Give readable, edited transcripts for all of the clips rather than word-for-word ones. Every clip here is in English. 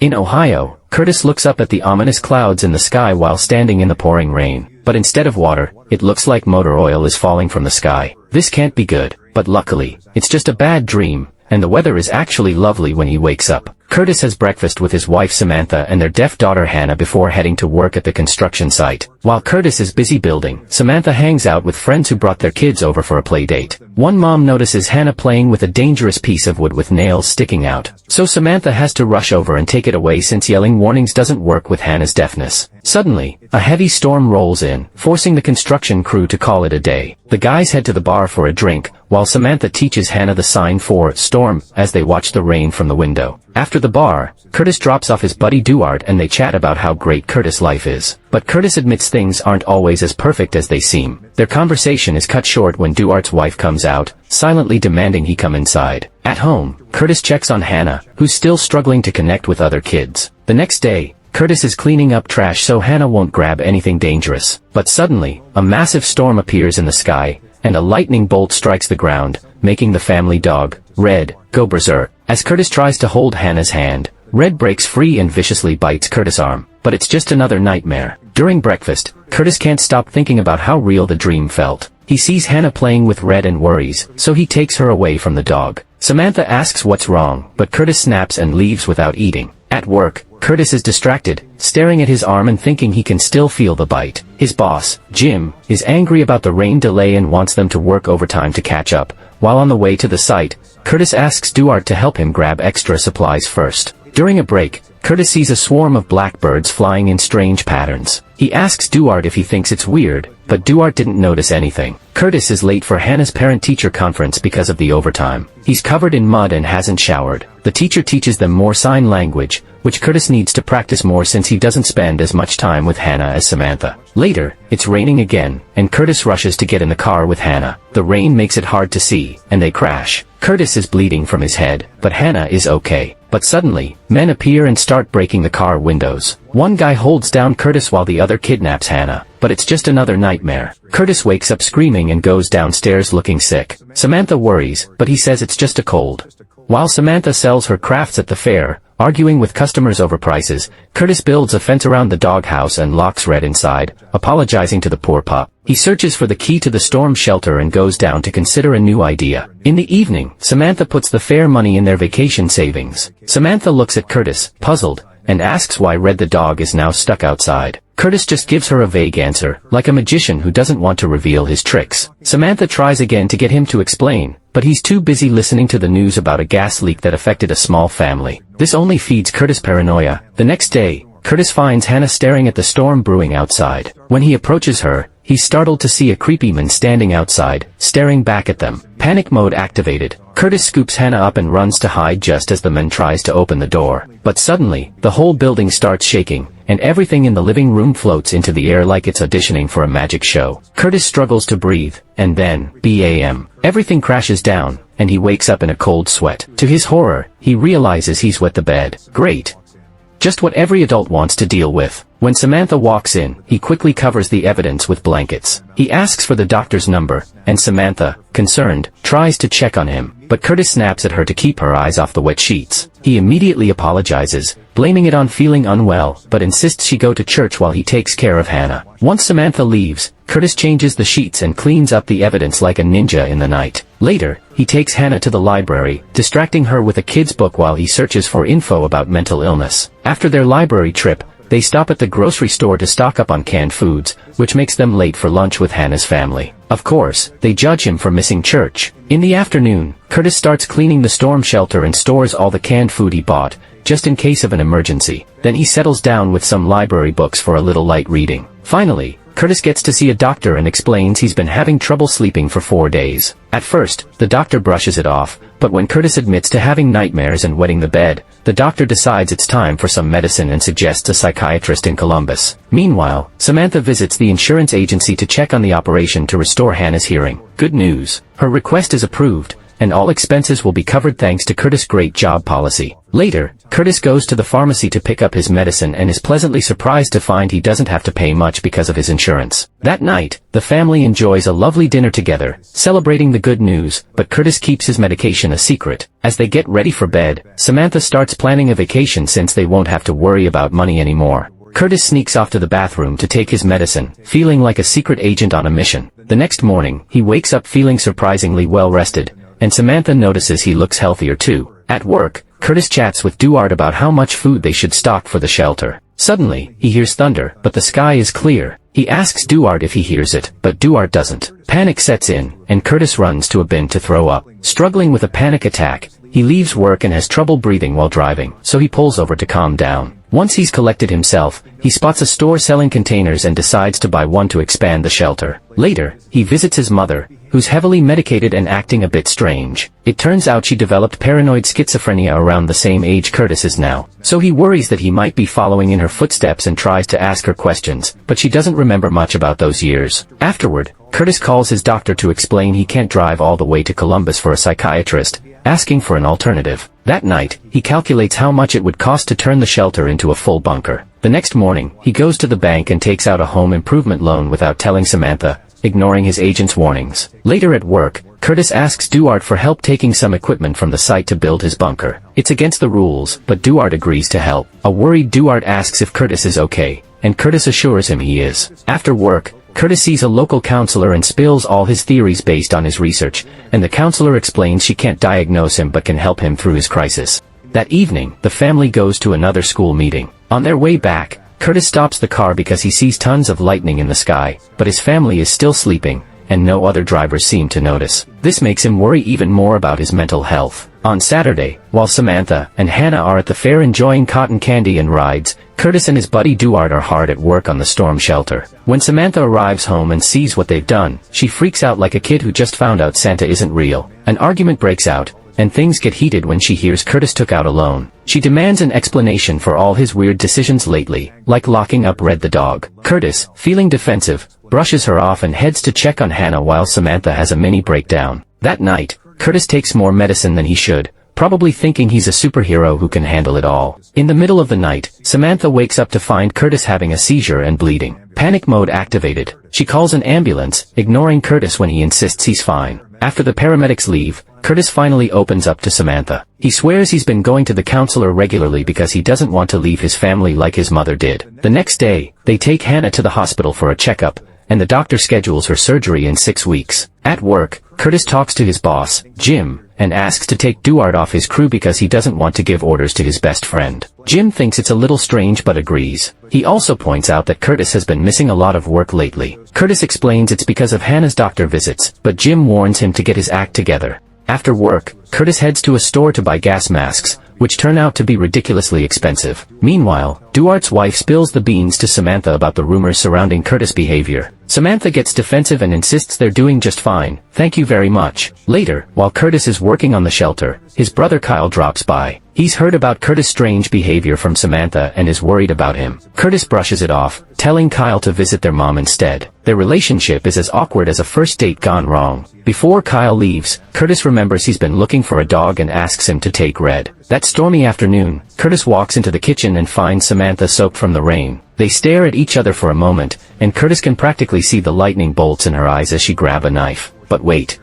In Ohio, Curtis looks up at the ominous clouds in the sky while standing in the pouring rain. But instead of water, it looks like motor oil is falling from the sky. This can't be good, but luckily, it's just a bad dream, and the weather is actually lovely when he wakes up. Curtis has breakfast with his wife Samantha and their deaf daughter Hannah before heading to work at the construction site. While Curtis is busy building, Samantha hangs out with friends who brought their kids over for a play date. One mom notices Hannah playing with a dangerous piece of wood with nails sticking out, so Samantha has to rush over and take it away since yelling warnings doesn't work with Hannah's deafness. Suddenly, a heavy storm rolls in, forcing the construction crew to call it a day. The guys head to the bar for a drink, while Samantha teaches Hannah the sign for storm as they watch the rain from the window. After the bar, Curtis drops off his buddy Duarte and they chat about how great Curtis' life is. But Curtis admits things aren't always as perfect as they seem. Their conversation is cut short when Duarte's wife comes out, silently demanding he come inside. At home, Curtis checks on Hannah, who's still struggling to connect with other kids. The next day, Curtis is cleaning up trash so Hannah won't grab anything dangerous. But suddenly, a massive storm appears in the sky, and a lightning bolt strikes the ground, making the family dog, Red, go berserk. As Curtis tries to hold Hannah's hand, Red breaks free and viciously bites Curtis' arm. But it's just another nightmare. During breakfast, Curtis can't stop thinking about how real the dream felt. He sees Hannah playing with Red and worries, so he takes her away from the dog. Samantha asks what's wrong, but Curtis snaps and leaves without eating. At work, Curtis is distracted, staring at his arm and thinking he can still feel the bite. His boss, Jim, is angry about the rain delay and wants them to work overtime to catch up. While on the way to the site, Curtis asks Duarte to help him grab extra supplies first. During a break, Curtis sees a swarm of blackbirds flying in strange patterns. He asks Duarte if he thinks it's weird, but Duarte didn't notice anything. Curtis is late for Hannah's parent-teacher conference because of the overtime. He's covered in mud and hasn't showered. The teacher teaches them more sign language, which Curtis needs to practice more since he doesn't spend as much time with Hannah as Samantha. Later, it's raining again, and Curtis rushes to get in the car with Hannah. The rain makes it hard to see, and they crash. Curtis is bleeding from his head, but Hannah is okay. But suddenly, men appear and start breaking the car windows. One guy holds down Curtis while the other kidnaps Hannah, but it's just another nightmare. Curtis wakes up screaming and goes downstairs looking sick. Samantha worries, but he says it's just a cold. While Samantha sells her crafts at the fair, arguing with customers over prices, Curtis builds a fence around the doghouse and locks Red inside, apologizing to the poor pup. He searches for the key to the storm shelter and goes down to consider a new idea. In the evening, Samantha puts the fair money in their vacation savings. Samantha looks at Curtis, puzzled, and asks why Red the dog is now stuck outside. Curtis just gives her a vague answer, like a magician who doesn't want to reveal his tricks. Samantha tries again to get him to explain, but he's too busy listening to the news about a gas leak that affected a small family. This only feeds Curtis' paranoia. The next day, Curtis finds Hannah staring at the storm brewing outside. When he approaches her, he's startled to see a creepy man standing outside, staring back at them. Panic mode activated. Curtis scoops Hannah up and runs to hide just as the man tries to open the door. But suddenly, the whole building starts shaking, and everything in the living room floats into the air like it's auditioning for a magic show. Curtis struggles to breathe, and then, bam, everything crashes down, and he wakes up in a cold sweat. To his horror, he realizes he's wet the bed. Great. Just what every adult wants to deal with. When Samantha walks in, he quickly covers the evidence with blankets. He asks for the doctor's number, and Samantha, concerned, tries to check on him, but Curtis snaps at her to keep her eyes off the wet sheets. He immediately apologizes, blaming it on feeling unwell, but insists she go to church while he takes care of Hannah. Once Samantha leaves, Curtis changes the sheets and cleans up the evidence like a ninja in the night. Later, he takes Hannah to the library, distracting her with a kid's book while he searches for info about mental illness. After their library trip, they stop at the grocery store to stock up on canned foods, which makes them late for lunch with Hannah's family. Of course, they judge him for missing church. In the afternoon, Curtis starts cleaning the storm shelter and stores all the canned food he bought, just in case of an emergency. Then he settles down with some library books for a little light reading. Finally, Curtis gets to see a doctor and explains he's been having trouble sleeping for 4 days. At first, the doctor brushes it off, but when Curtis admits to having nightmares and wetting the bed, the doctor decides it's time for some medicine and suggests a psychiatrist in Columbus. Meanwhile, Samantha visits the insurance agency to check on the operation to restore Hannah's hearing. Good news. Her request is approved, and all expenses will be covered thanks to Curtis' great job policy. Later, Curtis goes to the pharmacy to pick up his medicine and is pleasantly surprised to find he doesn't have to pay much because of his insurance. That night, the family enjoys a lovely dinner together, celebrating the good news, but Curtis keeps his medication a secret. As they get ready for bed, Samantha starts planning a vacation since they won't have to worry about money anymore. Curtis sneaks off to the bathroom to take his medicine, feeling like a secret agent on a mission. The next morning, he wakes up feeling surprisingly well rested, and Samantha notices he looks healthier too. At work, Curtis chats with Duarte about how much food they should stock for the shelter. Suddenly, he hears thunder, but the sky is clear. He asks Duarte if he hears it, but Duarte doesn't. Panic sets in, and Curtis runs to a bin to throw up. Struggling with a panic attack, he leaves work and has trouble breathing while driving, so he pulls over to calm down. Once he's collected himself, he spots a store selling containers and decides to buy one to expand the shelter. Later, he visits his mother, who's heavily medicated and acting a bit strange. It turns out she developed paranoid schizophrenia around the same age Curtis is now, so he worries that he might be following in her footsteps and tries to ask her questions, but she doesn't remember much about those years. Afterward, Curtis calls his doctor to explain he can't drive all the way to Columbus for a psychiatrist, asking for an alternative. That night, he calculates how much it would cost to turn the shelter into a full bunker. The next morning, he goes to the bank and takes out a home improvement loan without telling Samantha, ignoring his agent's warnings. Later at work, Curtis asks Duarte for help taking some equipment from the site to build his bunker. It's against the rules, but Duarte agrees to help. A worried Duarte asks if Curtis is okay, and Curtis assures him he is. After work, Curtis sees a local counselor and spills all his theories based on his research, and the counselor explains she can't diagnose him but can help him through his crisis. That evening, the family goes to another school meeting. On their way back, Curtis stops the car because he sees tons of lightning in the sky, but his family is still sleeping, and no other drivers seem to notice. This makes him worry even more about his mental health. On Saturday, while Samantha and Hannah are at the fair enjoying cotton candy and rides, Curtis and his buddy Duarte are hard at work on the storm shelter. When Samantha arrives home and sees what they've done, she freaks out like a kid who just found out Santa isn't real. An argument breaks out, and things get heated when she hears Curtis took out a loan. She demands an explanation for all his weird decisions lately, like locking up Red the dog. Curtis, feeling defensive, brushes her off and heads to check on Hannah while Samantha has a mini breakdown. That night, Curtis takes more medicine than he should, probably thinking he's a superhero who can handle it all. In the middle of the night, Samantha wakes up to find Curtis having a seizure and bleeding. Panic mode activated. She calls an ambulance, ignoring Curtis when he insists he's fine. After the paramedics leave, Curtis finally opens up to Samantha. He swears he's been going to the counselor regularly because he doesn't want to leave his family like his mother did. The next day, they take Hannah to the hospital for a checkup, and the doctor schedules her surgery in 6 weeks. At work, Curtis talks to his boss, Jim, and asks to take Duarte off his crew because he doesn't want to give orders to his best friend. Jim thinks it's a little strange but agrees. He also points out that Curtis has been missing a lot of work lately. Curtis explains it's because of Hannah's doctor visits, but Jim warns him to get his act together. After work, Curtis heads to a store to buy gas masks, which turn out to be ridiculously expensive. Meanwhile, Duarte's wife spills the beans to Samantha about the rumors surrounding Curtis' behavior. Samantha gets defensive and insists they're doing just fine, thank you very much. Later, while Curtis is working on the shelter, his brother Kyle drops by. He's heard about Curtis' strange behavior from Samantha and is worried about him. Curtis brushes it off, telling Kyle to visit their mom instead. Their relationship is as awkward as a first date gone wrong. Before Kyle leaves, Curtis remembers he's been looking for a dog and asks him to take Red. That stormy afternoon, Curtis walks into the kitchen and finds Samantha soaked from the rain. They stare at each other for a moment, and Curtis can practically see the lightning bolts in her eyes as she grabs a knife. But wait.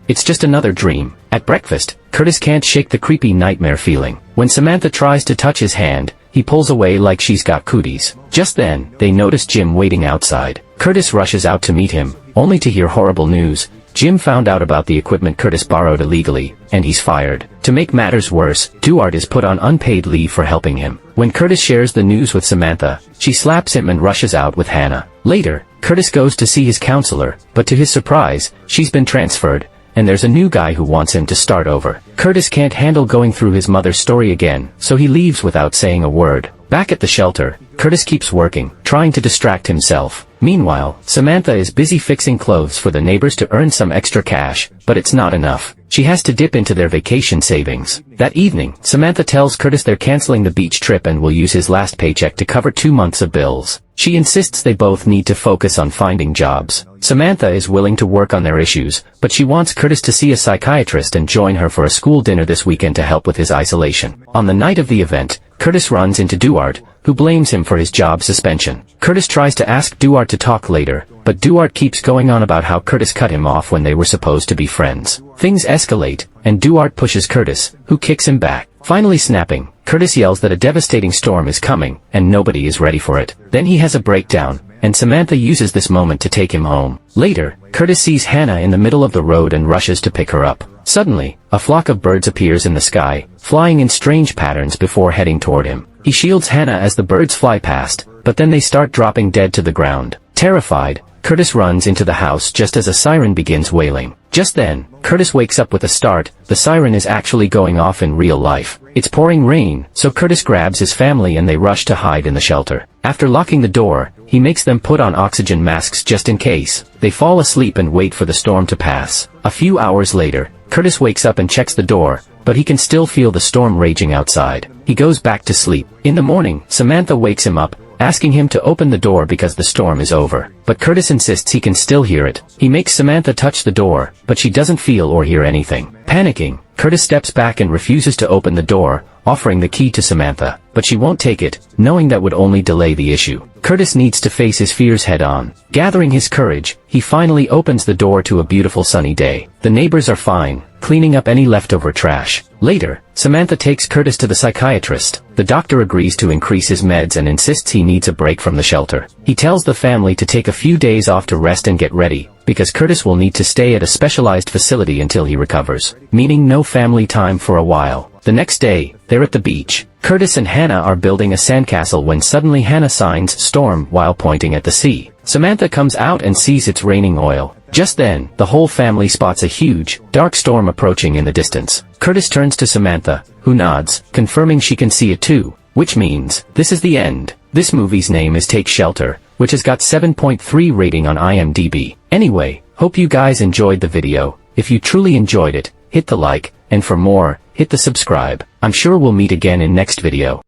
It's just another dream. At breakfast, Curtis can't shake the creepy nightmare feeling. When Samantha tries to touch his hand, he pulls away like she's got cooties. Just then, they notice Jim waiting outside. Curtis rushes out to meet him, only to hear horrible news. Jim found out about the equipment Curtis borrowed illegally, and he's fired. To make matters worse, Duarte is put on unpaid leave for helping him. When Curtis shares the news with Samantha, she slaps him and rushes out with Hannah. Later, Curtis goes to see his counselor, but to his surprise, she's been transferred, and there's a new guy who wants him to start over. Curtis can't handle going through his mother's story again, so he leaves without saying a word. Back at the shelter, Curtis keeps working, trying to distract himself. Meanwhile, Samantha is busy fixing clothes for the neighbors to earn some extra cash, but it's not enough. She has to dip into their vacation savings. That evening, Samantha tells Curtis they're canceling the beach trip and will use his last paycheck to cover 2 months of bills. She insists they both need to focus on finding jobs. Samantha is willing to work on their issues, but she wants Curtis to see a psychiatrist and join her for a school dinner this weekend to help with his isolation. On the night of the event, Curtis runs into Duarte, who blames him for his job suspension. Curtis tries to ask Duarte to talk later, but Duarte keeps going on about how Curtis cut him off when they were supposed to be friends. Things escalate, and Duarte pushes Curtis, who kicks him back. Finally snapping, Curtis yells that a devastating storm is coming, and nobody is ready for it. Then he has a breakdown, and Samantha uses this moment to take him home. Later, Curtis sees Hannah in the middle of the road and rushes to pick her up. Suddenly, a flock of birds appears in the sky, flying in strange patterns before heading toward him. He shields Hannah as the birds fly past, but then they start dropping dead to the ground. Terrified, Curtis runs into the house just as a siren begins wailing. Just then, Curtis wakes up with a start. The siren is actually going off in real life. It's pouring rain, so Curtis grabs his family and they rush to hide in the shelter. After locking the door, he makes them put on oxygen masks just in case. They fall asleep and wait for the storm to pass. A few hours later, Curtis wakes up and checks the door, but he can still feel the storm raging outside. He goes back to sleep. In the morning, Samantha wakes him up, asking him to open the door because the storm is over. But Curtis insists he can still hear it. He makes Samantha touch the door, but she doesn't feel or hear anything. Panicking, Curtis steps back and refuses to open the door, offering the key to Samantha, but she won't take it, knowing that would only delay the issue. Curtis needs to face his fears head-on. Gathering his courage, he finally opens the door to a beautiful sunny day. The neighbors are fine, cleaning up any leftover trash. Later, Samantha takes Curtis to the psychiatrist. The doctor agrees to increase his meds and insists he needs a break from the shelter. He tells the family to take a few days off to rest and get ready, because Curtis will need to stay at a specialized facility until he recovers, meaning no family time for a while. The next day, they're at the beach. Curtis and Hannah are building a sandcastle when suddenly Hannah signs "storm" while pointing at the sea. Samantha comes out and sees it's raining oil. Just then, the whole family spots a huge, dark storm approaching in the distance. Curtis turns to Samantha, who nods, confirming she can see it too, which means, this is the end. This movie's name is Take Shelter, which has got 7.3 rating on IMDb. Anyway, hope you guys enjoyed the video. If you truly enjoyed it, hit the like, and for more, hit the subscribe. I'm sure we'll meet again in next video.